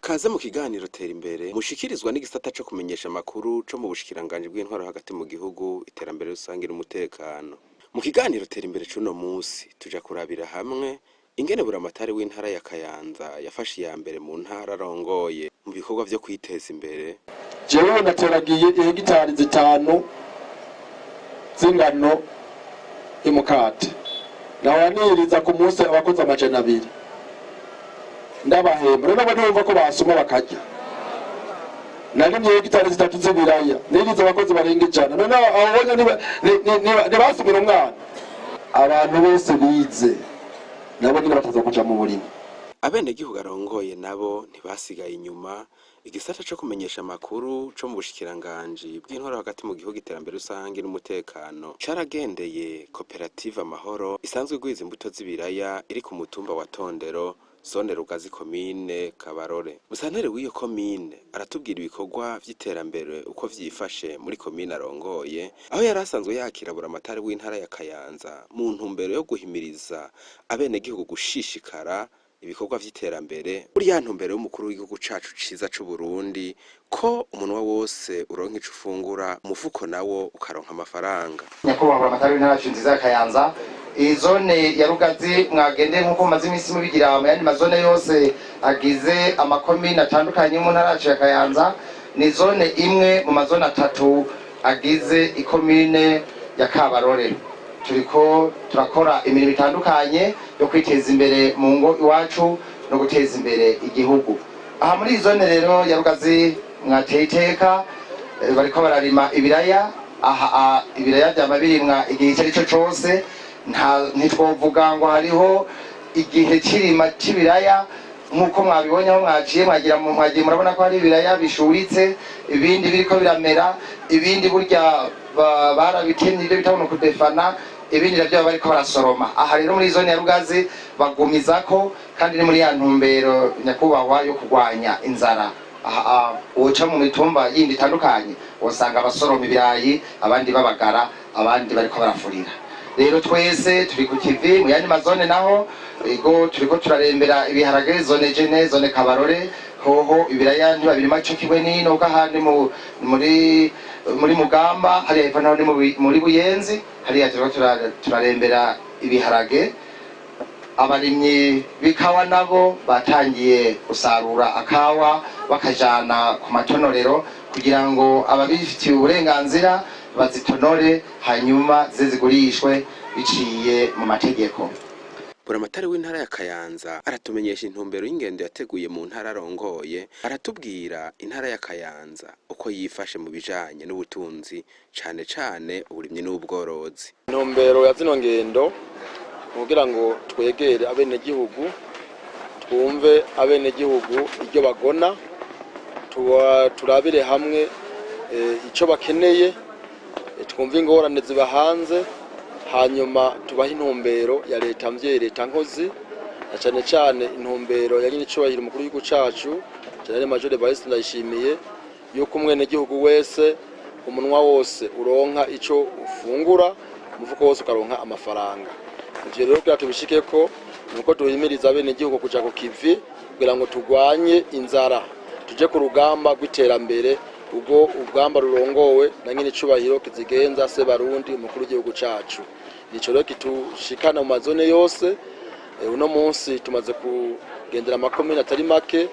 Kaze mu kiganiro Iterambere mushikirizwa n'igisata cyo kumenyesha makuru cyo mu bushikiranganje bw'intwaro hagati mu gihugu iterambere rusange n'umutekano. Mu kiganiro Iterambere cuno munsi tuja kurabira hamwe ingene Buramatari w'Intara ya Kayanza yafashe Iyambere mu Ntara Arongoye mu bikorwa vyo kwiteza imbere. Jewe nateragiye hegitari 5 z'ingano imukate nawaniriza ku munsi abakoze amajana 2 ndabahemba rero ndumva ko basoma bakarya narimye hegitari 3 z'ibiraya niriza abakozi barenga ijana none abonye ni basumira umwana abantu bose bize nabo nyine bataza kuja mu burimo. Abene gihugu Arongoye nabo ntibasigaye inyuma. Igisata cyo kumenyesha makuru cyo mu bushikiranganje bw'intwaro hagati mu gihugu iterambere rusange n'umutekano caragendeye koperative Amahoro isanzwe gwiza imbuto z'ibiraya iri ku mutumba wa Tondero zone Rugazi komine Kabarore. Musantere w'iyo komine aratubwira ibikorwa vy'iterambere uko vyifashe muri komine Arongoye aho yarasanzwe yakira Buramatari w'Intara ya Kayanza mu ntumbero yo guhimiriza abene gihugu gushishikara ibikorwa vy'iterambere muri ya ntumbero y'umukuru w'igihugu cacu ciza c'u Burundi ko umunwa wose uronka ico ufungura umufuko nawo ukaronka amafaranga. Nyakubahwa Buramatari w'Intara nziza ya Kayanza izone ya Rugazi mwagende nkuko maze imisi mubigira yandi mazone yose agize amakomine atandukanye mu Ntara ya Kayanza ni zone imwe mu mazone 3 agize ikomine ya Kabarore. Turiko turakora imirimo itandukanye yo kwiteza imbere mu ngo iwacu no guteza imbere igihugu. Aha muri zone rero ya Rugazi mwateye iteka bariko bararima ibiraya. Aha ibiraya byamabirimwa igihe cyari cyo cyose ntitwovuga ngo hariho igihe kirima cy'ibiraya nkuko mwabibonye aho mwaciye mwagiye murabona ko hari ibiraya bishuritse ibindi biriko biramera ibindi burya barabitemye ibyo bitabona kudefana ibindi navyo bariko barasoroma. Aha rero muri zone ya Rugazi bagumizako kandi ni muri ya ntumbero nyakubahwa yo kurwanya inzara. Aha uca mu mitumba yindi itandukanye usanga abasoroma ibirayi abandi babagara abandi bariko barafurira. Rero twese turi ku kivi mu yandi mazone naho ego turiko turarembera ibiharage zone jene zone Kabarore hoho ibiraya ntibabirima cyo kimwe nino gahandi muri Mugamba hari hepfo naho ni muri Buyenzi hari turarembera ibiharage. Abarimyi bikawa nabo batangiye gusarura akawa bakajana ku matonorero kugira ngo ababifitiye uburenganzira bazitonore hanyuma zizigurishwe biciye mu mategeko. Buramatari w'intara ya Kayanza aratumenyesha intumbero y'ingendo yateguye mu ntara Arongoye, aratubwira intara ya Kayanza uko yifashe mu bijanye n'ubutunzi cane cane uburimyi n'ubworozi. Intumbero ya zino ngendo kugira ngo twegere abenegihugu, twumve abenegihugu iryo bagona, turabire hamwe ico bakeneye, twumve ingorane ziba hanze, hanyuma tubaha intumbero ya leta mvye, leta nkozi, na cane cane intumbero ya nyir'icubahiro umukuru w'igihugu cacu General Major Vy'Iterambere ndayishimiye yuko umwenegihugu wese umunwa wose uronka ico ufungura, umufuko wose ukaronka amafaranga. Ivyo rero kugira tubishikeko nuko duhimiriza abenegihugu kuja ku kivi kugira ngo turwanye inzara, tuje ku rugamba rw'iterambere, ubwo urugamba rurongowe na nyir'icubahiro Kizigenza se Barundi umukuru w'igihugu cacu. Nico rero kitushikana mu mazone yose. Uno munsi tumaze kugendera amakomine atari make,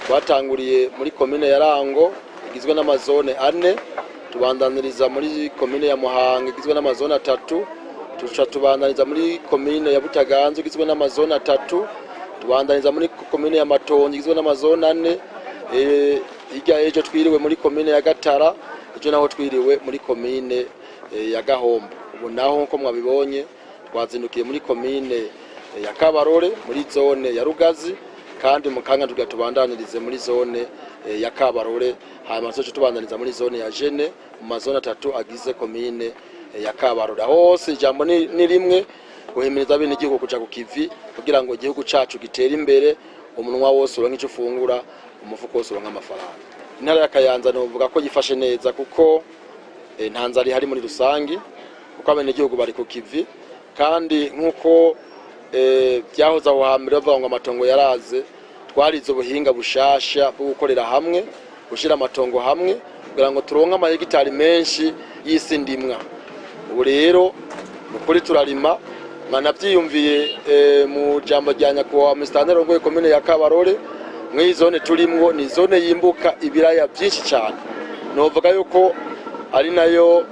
twatanguriye muri komine ya Rango igizwe n'amazone 4, tubandaniriza muri komine ya Muhanga igizwe n'amazone 3, tuca tubandaniriza muri komine ya Butaganzwa igizwe n'amazone 3, tubandaniza muri komine ya Matongo igizwe n'amazone 4, hirya ejo twiriwe muri komine ya Gatara, ejo naho twiriwe muri komine ya Gahombo. Ubu naho nko mwabibonye twazindukiye muri komine ya Kabarore muri zone ya Rugazi, kandi mu kanya tugira tubandanirize muri zone ya Kabarore, hanyuma tuce tubandaniriza muri zone ya Jene mu mazone 3 agize komine ya Kabarore. Hose ijambo ni rimwe, guhimiriza abenegihugu kuja ku kivi kugira ngo igihugu cacu gitere imbere, umunwa wose uronka ico ufungura, umufuko wose uronka amafaranga. Intara ya Kayanza novuga ko yifashe neza kuko nta nzara ihari muri rusangi, kuko abenegihugu bari ku kivi, kandi nkuko byahoze aho hambere bavuga ngo amatongo yaraze, twarize ubuhinga bushasha bwo gukorera hamwe, gushira amatongo hamwe kugira ngo turonke amahegitari menshi y'isi ndimwa. Ubu rero ukuri turarima, mwanavyiyumviye mu jambo rya nyakubahwa Mr. Arongoye komine ya Kabarore, mw'iyi zone turimwo ni zone yimbuka ibiraya byinshi cyane. Novuga yuko ari nayo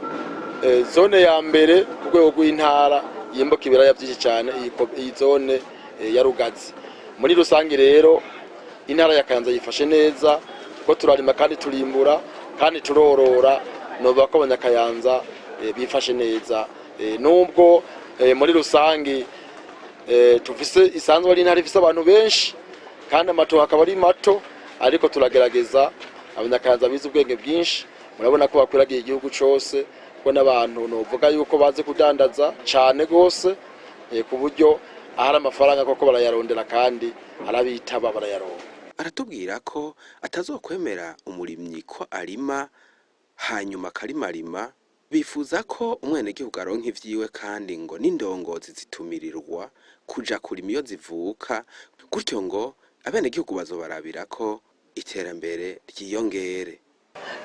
zone ya mbere ku rwego rw'intara yimbuka ibiraya byinshi cyane, iyi zone ya Rugazi. Muri rusangi rero intara ya Kayanza yifashe neza ko turarima kandi turimbura kandi turorora. Novuga ko abanyakayanza bifashe neza, nubwo muri rusangi tufise isanzwe ari intara ifise abantu benshi kandi amato akaba ari mato, ariko turagerageza abanyakayanza bize ubwenge bwinshi. Murabona ko bakwiragiye igihugu cyose, ko n'abantu novuga yuko bazi kudandaza cyane gose, ku buryo ahari amafaranga koko barayarondera kandi arabitaba barayaronka. Aratubwira ko atazokwemera umurimyi ko arima hanyuma akarimarima, bifuza ko umwenegihugu aronka ivyiwe, kandi ngo n'indongozi zitumirirwa kuja kurima iyo zivuka, gutyo ngo abenegihugu bazobarabira ko iterambere ryiyongere.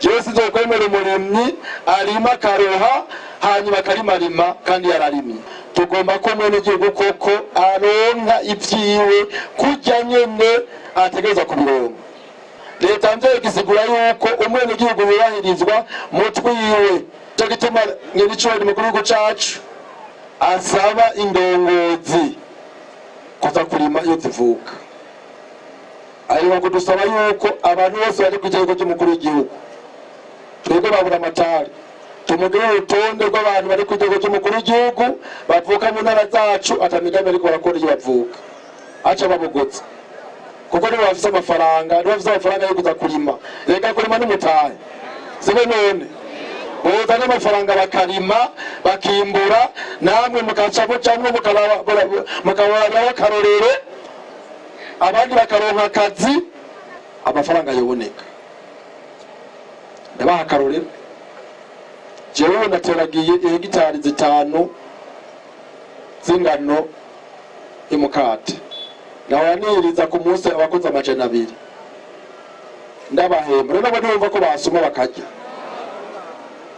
Jewe sizokwemera umurimyi arima akaroha hanyuma akarimarima kandi yararimye. Tugomba ko umwenegihugu koko aronka ivyiwe kurya nyene ategereza kubironka. Leta mvye igisigura yuko umwenegihugu yubahirizwa mu twiwe. Cyo gituma nyir'icubahiro umukuru w'igihugu cacu asaba indongozi kuza kurima iyo zivuka. Ariho kudusaba yuko abantu bose bari ku gihugu cy'umukuru w'igihugu, twebwe ba Buramatari tumugire urutonde rw'abantu bari ku gihugu cy'umukuru w'igihugu bavuka mu ntara zacu, atamigambi ariko barakora iyo bavuka, aca babugutse kuko nibo bafise amafaranga, nibo bafise amafaranga yo kuza kurima. Reka kurima n'umutahe sibe none boza n'amafaranga bakarima bakimbura, namwe mukacamo cyangwa mukabara bakarorere, abandi bakaronka akazi, amafaranga yoboneka. Ndabaha akarorero, jewe nateragiye hegitari 5 z'ingano imukate, nawaniriza ku munsi abakozi 200, ndabahemba. Nabo ndumva ko basuma bakarya.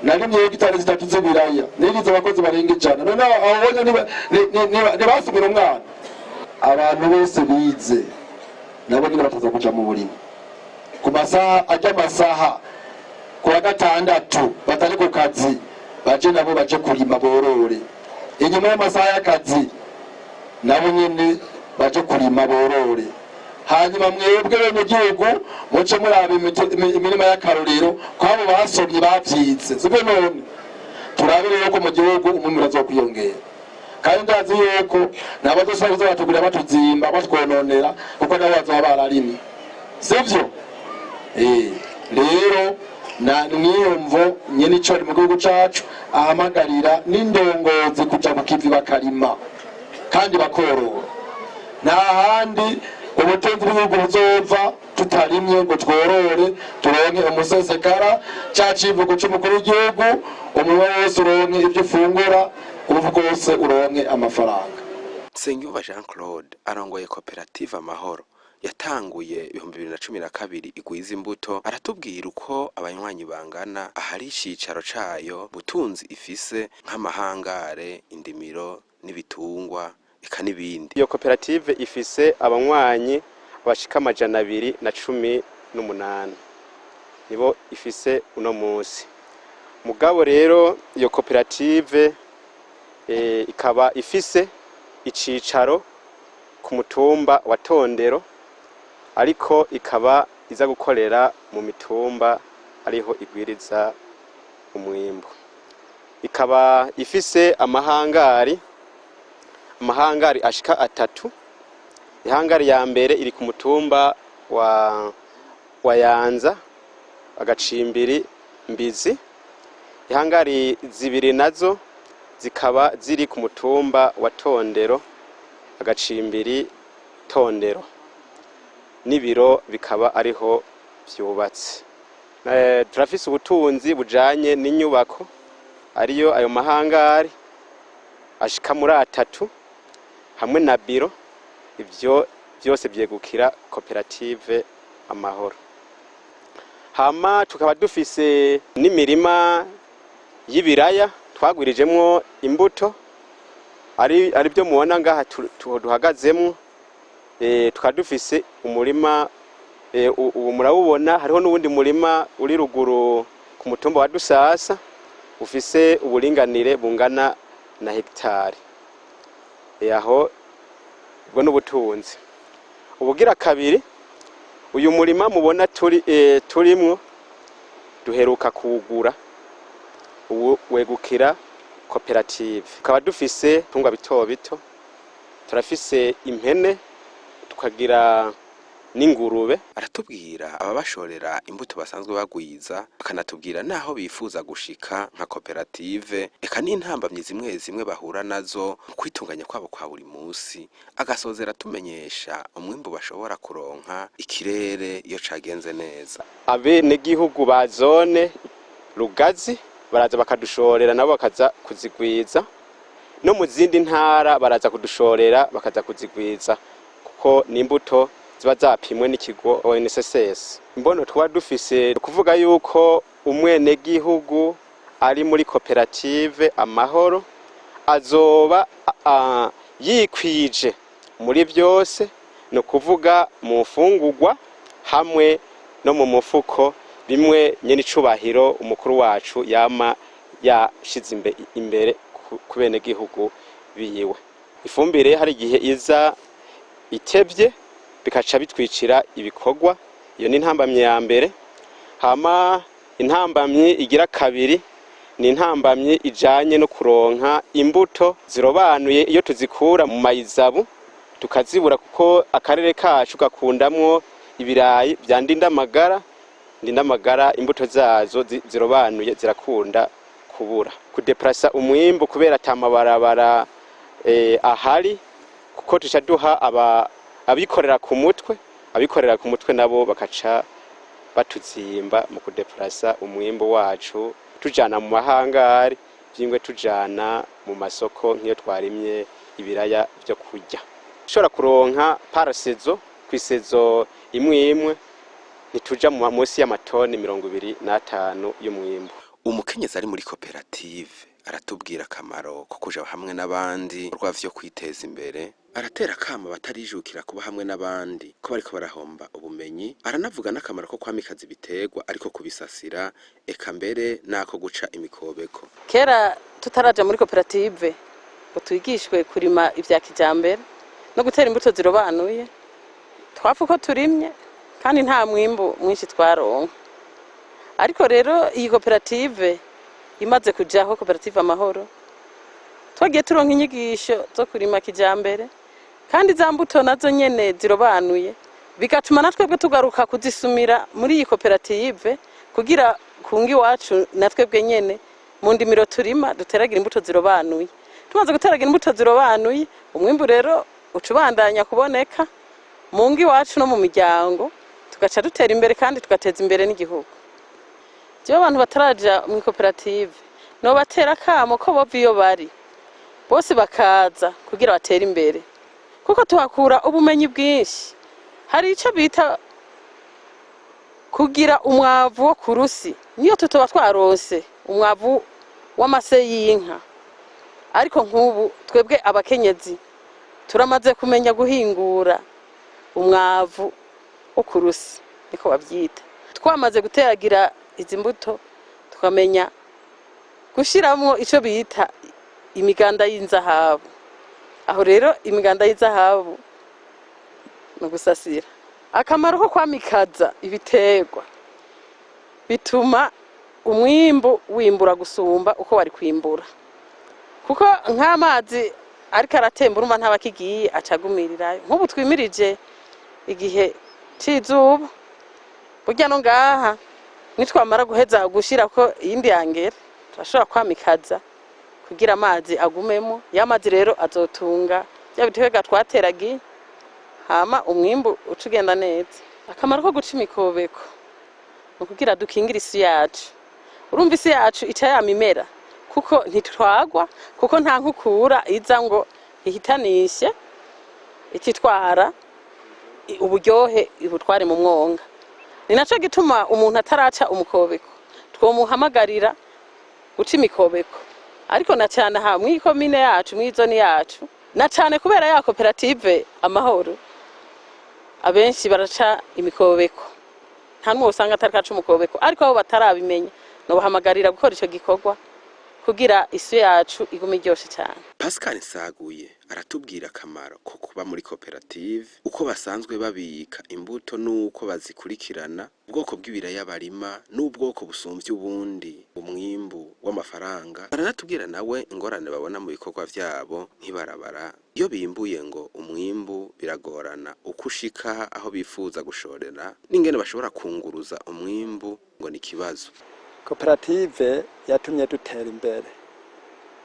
Narimye hegitari 3 z'ibiraya, niriza abakozi barenga 100. None abonye ni basumira umwana. Abantu bose bize nabo nyine bataza kuja mu burimo ku masaha ajya amasaha ku wa gatandatu batari ku kazi, baje nabo baje kurima borore. Inyuma y'amasaha y'akazi nabo nyene baje kurima borore. Hanyuma mwebwe bene gihugu muce muraba imirima y'akarorero kwabo basomye bavyize sibyo none turabe rero ko mu gihugu umwe azokwiyongera kandi ndazi yuko n'abadosabiza batugura batuzimba batwononera kuko nabo bazoba bararimye sivyo rero na mwiyumvo nyene ico mu gihugu cacu ahamagarira n'indongozi kuja ku kivi bakarima kandi bakorora nta handi ubutunzi bw'igihugu buzova tutarimye ngo tworore turonke umusesekara ca civugo c'umukuru w'igihugu umwe wese uronke ivyo ufungura umufuko wose uronke amafaranga. Nsengiyumva Jean Claude arongoye koperative Amahoro yatanguye 2012 igwiza imbuto aratubwira uko abanywanyi bangana ahari icicaro cayo butunzi ifise nk'amahangare indimiro n'ibitungwa eka n'ibindi. Iyo koperative ifise abanywanyi bashika 218 nibo ifise uno munsi. Mugabo rero iyo koperative ikaba ifise icicaro ku mutumba wa Tondero ariko ikaba iza gukorera mu mitumba ariho igwiriza umwimbo. Ikaba ifise amahangari ashika 3. Ihangari ya mbere iri ku mutumba wa Yanza agacimbiri Mbizi. Ihangari zibiri nazo zikaba ziri ku mutumba wa Tondero agacimbiri Tondero. Nibiro bikaba ariho vyubatse. Turafise ubutunzi bujanye n'inyubako ariyo ayo mahangari ashika muri 3 hamwe na biro. Ivyo byose byegukira koperative Amahoro. Hama tukaba dufise n'imirima y'ibiraya twagwirijemwo imbuto ari byo mubona ngaha duhagazemwo. Tukaba dufise umurima ubu murawubona hariho n'ubundi murima uri ruguru ku mutumba wa Dusasa ufise uburinganire bungana na hectare. Aho ubwo n'ubutunzi. Ubugira kabiri uyu murima mubona turimwo duheruka kuwugura ubu wegukira koperative. Tukaba dufise tungwa bito bito, turafise impene tukagira n'ingurube. Aratubwira ababashorera imbuto basanzwe bagwiza akanatubwira naho bifuza gushika nka koperative eka n'intambamye zimwe bahura nazo mu kwitunganya kwabo kwa buri munsi. Agasozera tumenyesha umwimbo bashobora kuronka ikirere iyo cagenze neza. Abene gihugu ba zone Rugazi baraza bakadushorera nabo bakaza kuzigwiza, no mu zindi ntara baraza kudushorera bakaza kuzigwiza kuko n'imbuto ziba zapimwe n'ikigo ONSS. Imbono twa dufise kuvuga yuko umwene gihugu ari muri koperative Amahoro azoba yikwije muri byose, no kuvuga mu mfungurwa hamwe no mu mufuko bimwe nyene icubahiro umukuru wacu yama yashize imbere ku bene gihugu biyiwe. Ifumbire hari igihe iza itevye bikaca bitwicira ibikorwa. Iyo ni intambamye ya mbere. Hama intambamye igira kabiri ni intambamye ijanye no kuronka imbuto zirobanuye iyo tuzikura mu mayizabu tukazibura kuko akarere kacu gakundamwo ibirayi bya ndindamagara imbuto zazo zirobanuye zirakunda kubura. Kudeplasa umwimbo kubera atamabarabara ahari kuko tuca duha abikorera ku mutwe nabo bakaca batuzimba mu kudeplasa umwimbo wacu tujana mu mahangari byingwe tujana mu masoko nk'iyo twarimye ibiraya byo kurya. Ushobora kuronka parasezo kwisezo imwe ntituja mu munsi y'amatoni 25 y'umwimbo. Umukenyezi ari muri koperative aratubwira akamaro ko kuja hamwe n'abandi rwa vyo kwiteza imbere. Aratera kama batarijukira kuba hamwe n'abandi ko bariko barahomba ubumenyi. Aranavuga n'akamaro ko kwamikaza ibiterwa ariko kubisasira eka mbere nako guca imikobeko. Kera tutaraja muri koperative ngo twigishwe kurima ibya kijambere no gutera imbuto zirobanuye. Twapfa uko turimye kandi nta mwimbu mwinshi twaronka. Ariko rero iyi koperative imaze kujaho, koperative Amahoro, twagiye turonka inyigisho zo kurima kijambere kandi za mbuto nazo nyene zirobanuye, bigatuma natwebwe tugaruka kuzisumira muri iyi koperative kugira kungi wacu natwebwe nyene mu ndimiro turima duteragira imbuto zirobanuye. Tumaze guteragira imbuto zirobanuye, umwimbu rero ucubandanya kuboneka mu ngi wacu no mu miryango, tugaca dutera imbere kandi tugateza imbere n'igihugu. Jewe abantu bataraja mu koperative no batera kamo ko bova iyo bari bose bakaza kugira batere imbere, kuko tuhakura ubumenyi bwinshi. Hari ico bita kugira umwavu wo kurusi, niyo tutoba twarose umwavu w'amase y'inka. Ariko nk'ubu twebwe abakenyezi turamaze kumenya guhingura umwavu wo kurusi, niko bavyita. Twamaze guteragira izi mbuto tukamenya gushiramwo ico bita imiganda y'inzahabu. Aho rero imiganda y'inzahabu no gusasira. Akamaro ko kwamikaza ibiterwa bituma umwimbu wimbura gusumba uko wari kwimbura, kuko nk'amazi ariko aratemba urumva ntabakigiye acagumirirayo. Nk'ubu twimirije igihe c'izuba, burya no ngaha nitwamara guheza gushirako iyindi yangere turashobora kwamikaza kugira amazi agumemo. Yamazi rero azotunga bya biterwa twateragiye, hama umwimbu ucugenda neza. Akamaro ko guca imikobeko no kugira dukingira isi yacu. Urumva isi yacu ica yamimera kuko ntitwagwa, kuko nta nkukura iza ngo ihitanishe ikitwara uburyohe ibutware mu mwonga. Ni naco gituma umuntu ataraca umukobeko twomuhamagarira guca imikobeko. Ariko na cyane ha mwikomine yacu, mwizoni yacu, na cyane kubera ya koperative Amahoro abenshi baraca imikobeko. Nta numwe usanga atarikaca umukobeko, ariko abo batarabimenya no bahamagarira gukora ico gikorwa kugira isi yacu igume iryoshe cyane. Pascal Nsaguye aratubwira akamaro ko kuba muri koperative, uko basanzwe babika imbuto nuko bazikurikirana, ubwoko bw'ibiraya barima n'ubwoko busumvye ubundi umwimbu w'amafaranga. Aranatubwira nawe ingorane babona mu bikorwa vyabo nk'ibarabara. Iyo bimbuye ngo umwimbu biragorana uko ushika aho bifuza gushorera, n'ingene bashobora kunguruza umwimbu ngo ni kibazo. Koperative yatumye dutera imbere.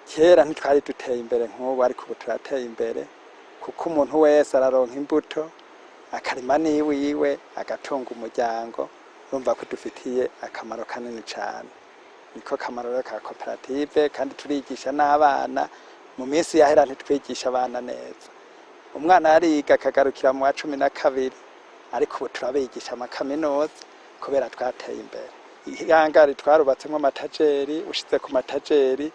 Kera ntitwari duteye imbere nk'ubu, ariko ubu turateye imbere kuko umuntu wese araronka imbuto akarima niwiwe agatunga umuryango. Urumva ko dufitiye akamaro kanini cyane. Niko kamaro ka koperative. Kandi turigisha n'abana. Mu minsi yahera ntitwigisha abana neza, umwana yariga akagarukira mu wa 12, ariko ubu turabigisha amakaminuza kubera twateye imbere. Ihangari twarubatsemo amatajeri, ushize ku matajeri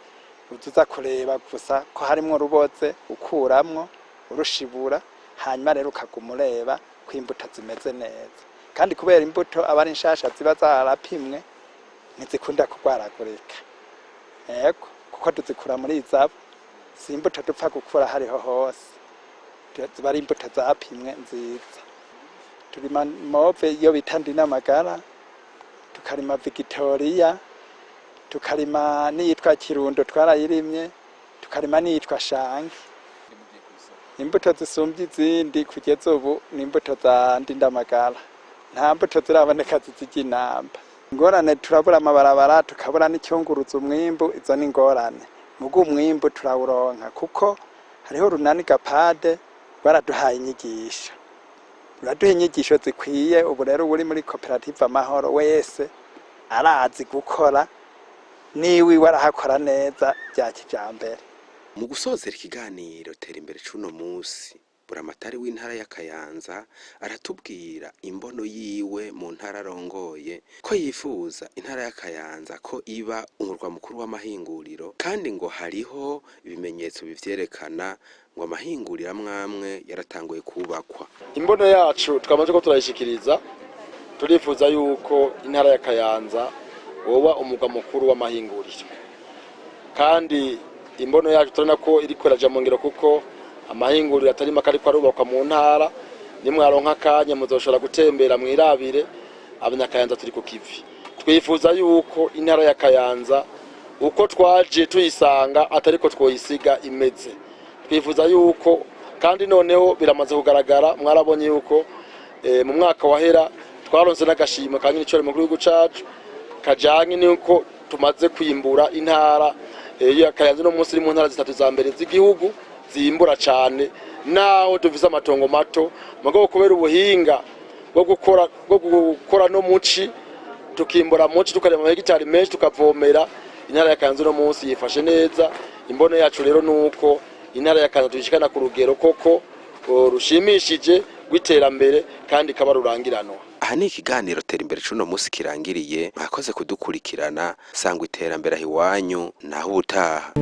uzuza kureba gusa ko harimo ruboze ukuramwo urushibura, hanyuma rero ukaguma ureba ko imbuto zimeze neza. Kandi kubera imbuto abari nshasha ziba zarapimwe ntizikunda kugwaragurika, yego kuko tuzikura muri izabo. Si imbuto dupfa gukura hariho hose, ziba ari imbuto zapimwe nziza. Turima move iyo bita Ndinamagara, tukarima Vy'Iterambere, tukarima n'iyitwa Kirundo twarayirimye, tukarima n'iyitwa Shangi. Imbuto zisumbye izindi kugeza ubu ni imbuto za Ndinamagara. Nta mbuto ziraboneka zizijya inamba. Ingorane turabura amabarabara, tukabura n'icyunguruza umwimbu. Izo ni ingorane. Mugu umwimbu turawuronka kuko hariho runani gapade baraduhaye inyigisho. Uraduha inyigisho zikwiye. Ubu rero uri muri koperative Amahoro wese arazi gukora, niwi warahakora neza bya kijambere. Mu gusozera ikiganiro tera imbere cuno musi, Buramatari w'Intara ya Kayanza aratubwira imbono yiwe mu ntara arongoye ko yifuza intara ya Kayanza ko iba umurwa mukuru w'amahinguriro, kandi ngo hariho ibimenyetso bivyerekana ngo amahinguriro amwamwe yaratanguye kubakwa. Imbono yacu twamaze ko turayishikiriza, turifuza yuko intara ya Kayanza woba umurwa mukuru w'amahinguriro, kandi imbono yacu turabona ko iri kweraja mu ngiro kuko amahinguriro atari make ariko arubakwa mu ntara. Nimwaronka akanya muzoshobora gutembera mwirabire abanyakayanza turi ku kivi. Twifuza yuko intara ya Kayanza uko twaje tuyisanga atariko twoyisiga imeze. Twifuza yuko kandi noneho biramaze kugaragara, mwarabonye yuko mu mwaka wahera twaronse n'agashimwe kandi nicyo mu gihugu cacu kajanye nuko tumaze kwimbura intara ya Kayanza no munsi mu ntara zitatu za mbere z'igihugu zimbura cyane, naho dufise amatongo mato mugo kubera ubuhinga bwo gukora no muci tukimbura muci tukarema hegitari menshi tukavomera. Intara ya Kayanza no munsi yifashe neza. Imbono yacu rero nuko intara ya Kayanza tuyishikana ku rugero koko rushimishije gwiterambere kandi kaba rurangiranwa. Aha ni ikiganiro tera imbere cuno musi kirangiriye. Mwakoze kudukurikirana. Sangwa iterambere ahiwanyu naho ubutaha.